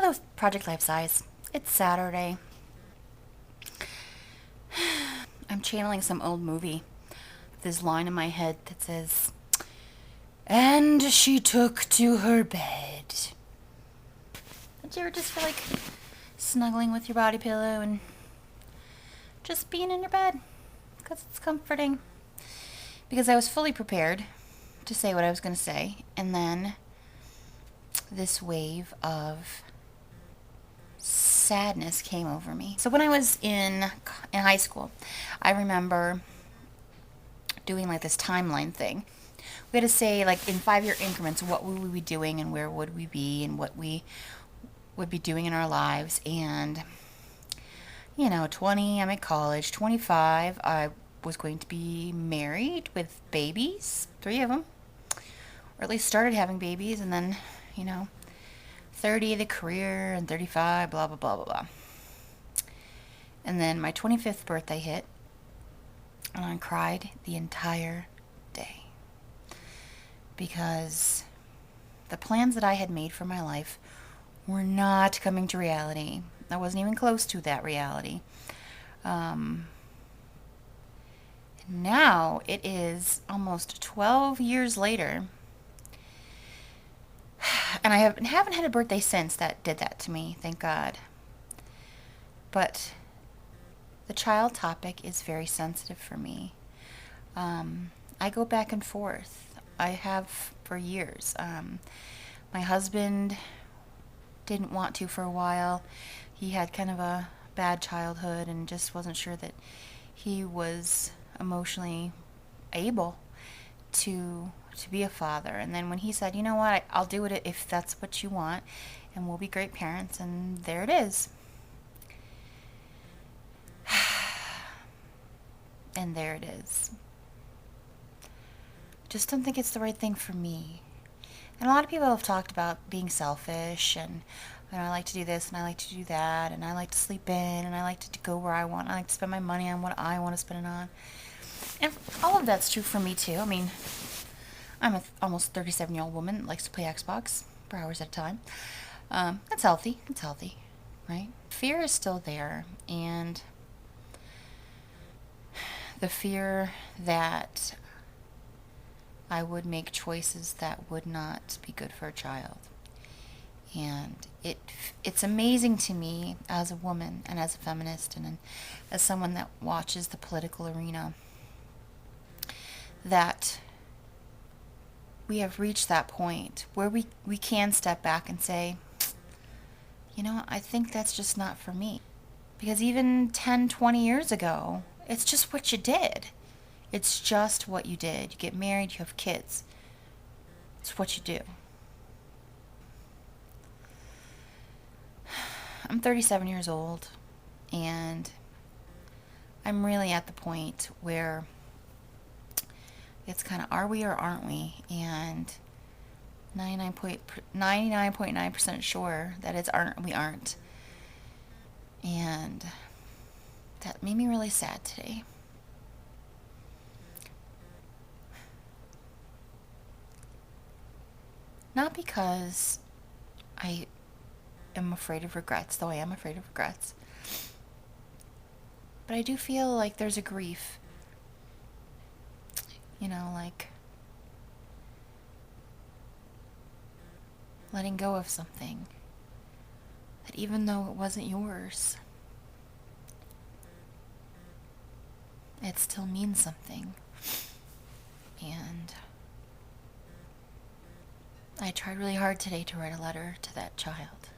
Hello, Project Lifesize. It's Saturday. I'm channeling some old movie. This line in my head that says, "And she took to her bed." Did you ever just feel like snuggling with your body pillow and just being in your bed? Because it's comforting. Because I was fully prepared to say what I was going to say, and then this wave of sadness came over me. So when I was in high school, I remember doing like this timeline thing. We had to say, like, in 5-year increments, what would we be doing and where would we be and what we would be doing in our lives. And 20, I'm at college. 25, I was going to be married with babies, 3 of them, or at least started having babies. And then 30, the career, and 35, blah, blah, blah, blah, blah. And then my 25th birthday hit, and I cried the entire day. Because the plans that I had made for my life were not coming to reality. I wasn't even close to that reality. Now it is almost 12 years later, and I haven't had a birthday since that did that to me, thank God. But the child topic is very sensitive for me. I go back and forth. I have for years. My husband didn't want to for a while. He had kind of a bad childhood and just wasn't sure that he was emotionally able to be a father. And then when he said, "You know what, I'll do it if that's what you want, and we'll be great parents," and there it is. And there it is. Just don't think it's the right thing for me. And a lot of people have talked about being selfish, and I like to do this and I like to do that, and I like to sleep in and I like to go where I want. I like to spend my money on what I want to spend it on. And all of that's true for me too. I mean, I'm an almost 37-year-old woman that likes to play Xbox for hours at a time. That's healthy. It's healthy, right? Fear is still there, and the fear that I would make choices that would not be good for a child. And it's amazing to me as a woman and as a feminist and as someone that watches the political arena that we have reached that point where we can step back and say, I think that's just not for me. Because even 10, 20 years ago, it's just what you did. It's just what you did. You get married, you have kids. It's what you do. I'm 37 years old, and I'm really at the point where it's kind of are we or aren't we? And 99.9% sure that it's we aren't. And that made me really sad today. Not because I am afraid of regrets, though I am afraid of regrets. But I do feel like there's a grief. Like letting go of something that even though it wasn't yours, it still means something. And I tried really hard today to write a letter to that child.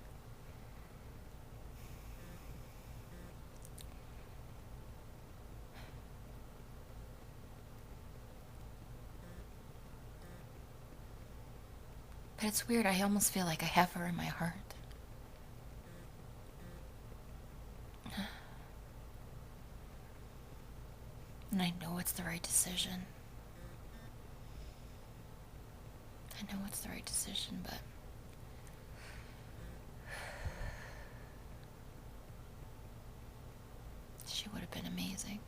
But it's weird, I almost feel like I have her in my heart. And I know it's the right decision. But she would have been amazing.